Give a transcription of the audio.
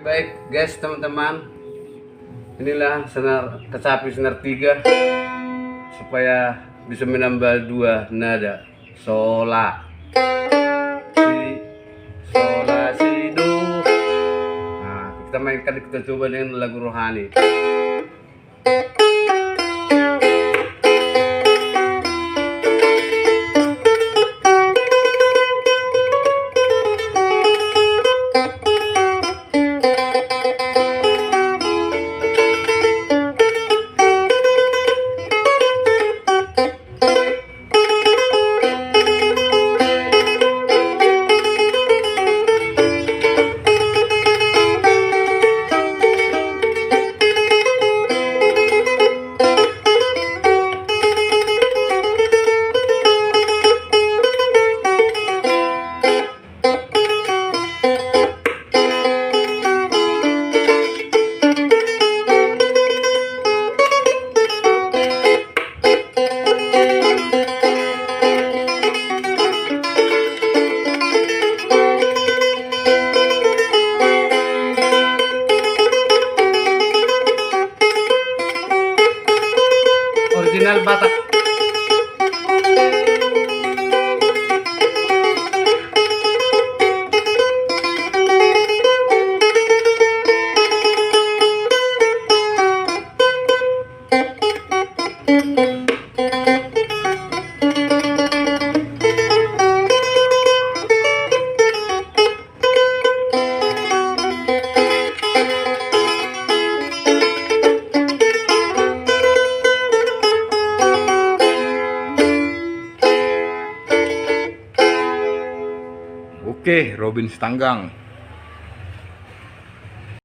Baik guys teman-teman, inilah kecapi senar 3 supaya bisa menambah 2 nada sola si sola si do. Nah, kita mainkan, kita coba dengan lagu rohani. Original Batak. Oke, Robin Stanggang.